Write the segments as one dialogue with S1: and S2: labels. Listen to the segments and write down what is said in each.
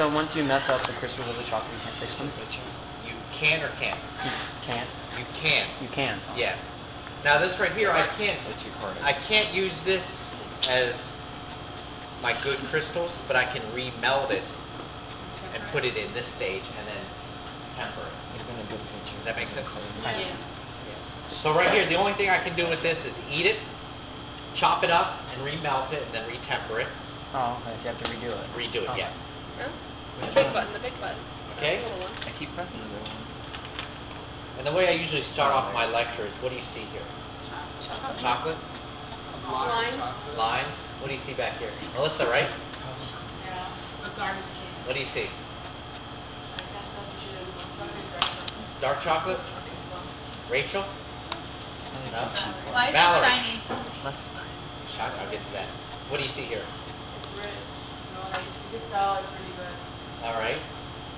S1: So once you mess up the crystals of the chocolate, you can't fix them?
S2: You can or can't?
S1: You can't?
S2: You can.
S1: You can? Oh.
S2: Yeah. Now this right here, I can't use this as my good crystals, but I can remelt it and put it in this stage and then temper it. Does that make sense?
S3: Yeah.
S2: So right here, the only thing I can do with this is eat it, chop it up, and remelt it, and then retemper it.
S1: Oh, okay. So you have to redo it.
S2: Redo it,
S1: okay.
S2: yeah.
S3: No? The big button, the big button.
S2: Okay.
S3: The little one.
S4: I keep pressing the little one.
S2: And the way I usually start off my lecture is, what do you see here?
S3: Chocolate.
S2: Chocolate?
S3: Lime.
S2: Limes? What do you see back here? Melissa, right?
S5: Yeah, the garbage can.
S2: What do you see?
S5: I guess that's the
S2: Dark chocolate? Rachel? No?
S5: Why is it
S2: Valerie?
S5: shiny?
S4: Less.
S2: Shiny? I'll get to that. What do you see here?
S5: It's red. No, like, you can tell it's really red.
S2: All right.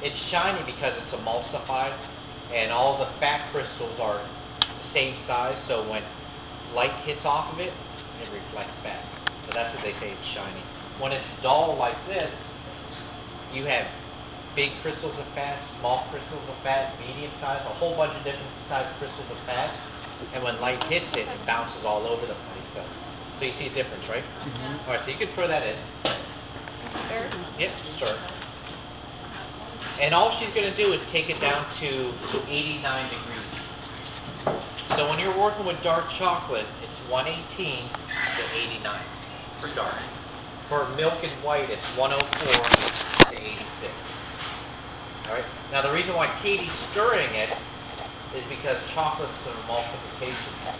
S2: It's shiny because it's emulsified, and all the fat crystals are the same size, so when light hits off of it, it reflects back. So that's what they say it's shiny. When it's dull like this, you have big crystals of fat, small crystals of fat, medium size, a whole bunch of different size crystals of fat, and when light hits it, it bounces all over the place. So you see a difference, right?
S1: Mm-hmm.
S2: All right, so you can throw that in.
S3: Stir.
S2: Yep, stir. And all she's going to do is take it down to 89 degrees. So when you're working with dark chocolate, it's 118 to 89 for dark. For milk and white, it's 104 to 86. All right. Now the reason why Katie's stirring it is because chocolate's an emulsification.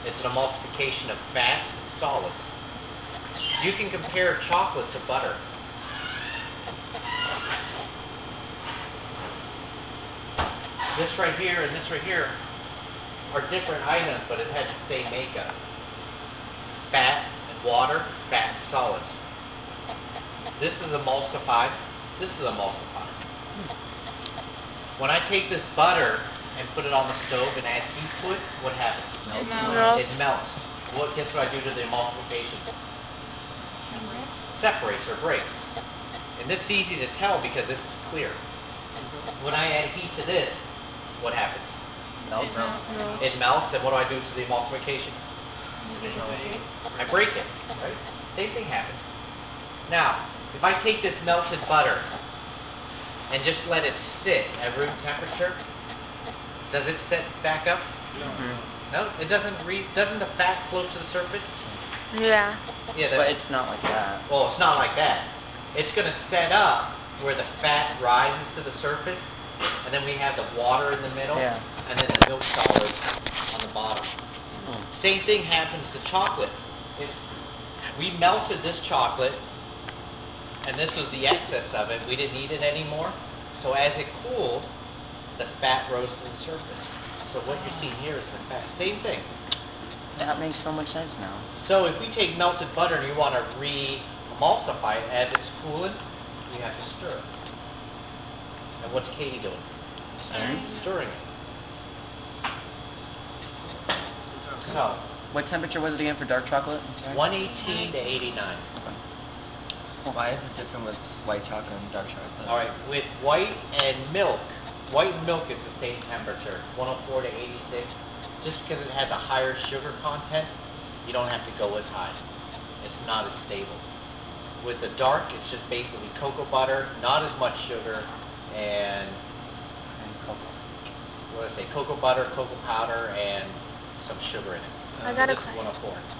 S2: It's an emulsification of fats and solids. You can compare chocolate to butter. This right here and this right here are different items, but it has the same makeup. Fat and water, fat and solids. This is emulsified. This is emulsified. When I take this butter and put it on the stove and add heat to it, what happens? It melts. Guess what I do to the emulsification? Separates or breaks. And it's easy to tell because this is clear. When I add heat to this, what happens?
S1: Melts.
S2: It melts, and what do I do to the emulsification? I break it, right? Same thing happens. Now, if I take this melted butter and just let it sit at room temperature, does it set back up?
S1: Mm-hmm.
S2: No, it doesn't. Doesn't the fat float to the surface?
S6: Yeah.
S2: Yeah.
S1: But it's not like that.
S2: Well, it's not like that. It's going to set up where the fat rises to the surface, and then we have the water in the middle,
S1: Yeah.
S2: and then the milk solids on the bottom.
S1: Hmm.
S2: Same thing happens to chocolate. If we melted this chocolate, and this was the excess of it, we didn't need it anymore. So as it cooled, the fat rose to the surface. So what you're seeing here is the fat. Same thing.
S1: That makes so much sense now.
S2: So if we take melted butter and you want to re-emulsify it as it's cooling, you have to stir it. And what's Katie doing? Stirring it. So,
S1: What temperature was it again for dark chocolate? I'm sorry.
S2: 118 to 89.
S4: Why is it different with white chocolate and dark chocolate?
S2: All right, with white and milk is the same temperature, 104 to 86. Just because it has a higher sugar content, you don't have to go as high. It's not as stable. With the dark, it's just basically cocoa butter, not as much sugar, and
S1: cocoa.
S2: what did I say? Cocoa butter, cocoa powder, and some sugar in it.
S6: I got a
S2: this is
S6: question.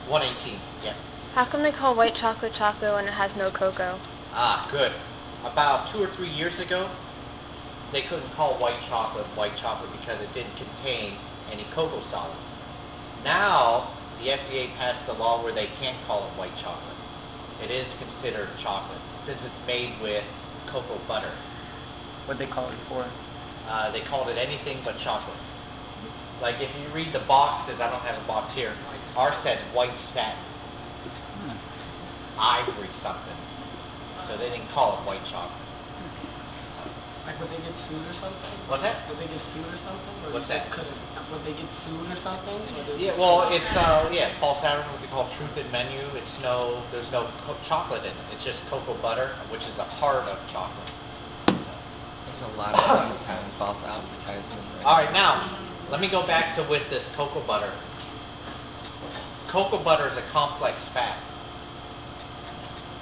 S2: 104. 118, yeah.
S6: How come they call white chocolate chocolate when it has no cocoa?
S2: Ah, good. About 2 or 3 years ago, they couldn't call white chocolate because it didn't contain any cocoa solids. Now, the FDA passed a law where they can't call it white chocolate. It is considered chocolate since it's made with cocoa butter.
S1: What'd they call it before?
S2: They called it anything but chocolate. Like if you read the boxes, I don't have a box here, ours said white satin, ivory something. So they didn't call it white chocolate.
S7: Like, would they get sued or something?
S2: What's that?
S7: Would they get sued or something? Or
S2: What's
S7: they just
S2: that?
S7: couldn't? Would they get sued or something? Or they
S2: Yeah,
S7: just
S2: well,
S7: couldn't?
S2: it's false advertising, what they call truth in menu. There's no chocolate in it. It's just cocoa butter, which is a part of chocolate.
S4: There's a lot of things having false advertisement.
S2: All right, now, let me go back to with this cocoa butter. Cocoa butter is a complex fat.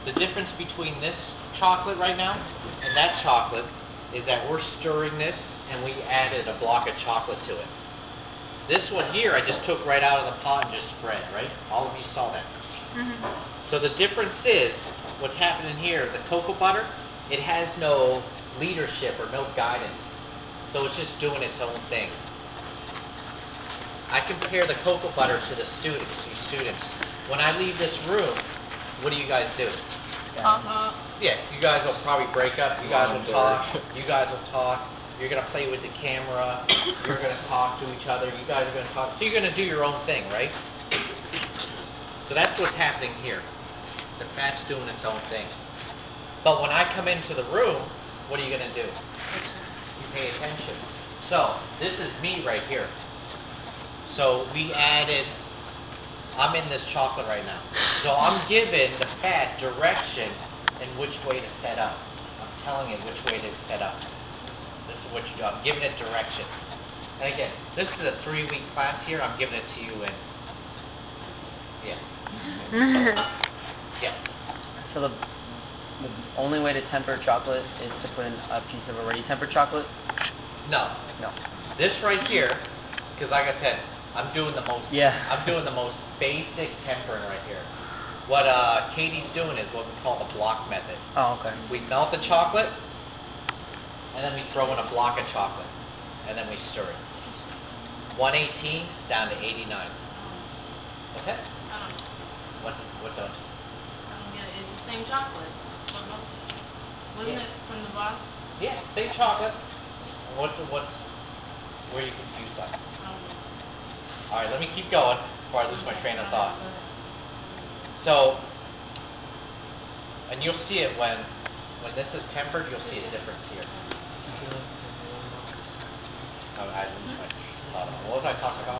S2: The difference between this chocolate right now and that chocolate is that we're stirring this and we added a block of chocolate to it. This one here I just took right out of the pot and just spread, right? All of you saw that. So the difference is, what's happening here, the cocoa butter, it has no leadership or no guidance. So it's just doing its own thing. I compare the cocoa butter to the students, you students. When I leave this room, what do you guys do? Yeah, you guys will probably break up, you guys will talk, you're going to play with the camera, you're going to talk to each other, you guys are going to talk, so you're going to do your own thing, right? So that's what's happening here. The fat's doing its own thing. But when I come into the room, what are you going to do? You pay attention. So, this is me right here. So we added, I'm in this chocolate right now. So I'm giving the fat direction in which way to set up. I'm telling it which way to set up. This is what you do. I'm giving it direction. And again, this is a 3-week class here. I'm giving it to you in, yeah.
S1: So the only way to temper chocolate is to put in a piece of already tempered chocolate?
S2: No.
S1: No.
S2: This right here, because like I said, I'm doing the most.
S1: Yeah.
S2: I'm doing the most basic tempering right here. What Katie's doing is what we call the block method.
S1: Oh, okay.
S2: We melt the chocolate, and then we throw in a block of chocolate, and then we stir it. 118 down to 89. What's that? What don't?
S5: It's the same chocolate. Wasn't
S2: Yeah.
S5: it from the box?
S2: Yeah, same chocolate. What's where are you confused on? All right, let me keep going before I lose my train of thought. So, and you'll see it when this is tempered, you'll see a difference here. I lose my thought. What was I talking about?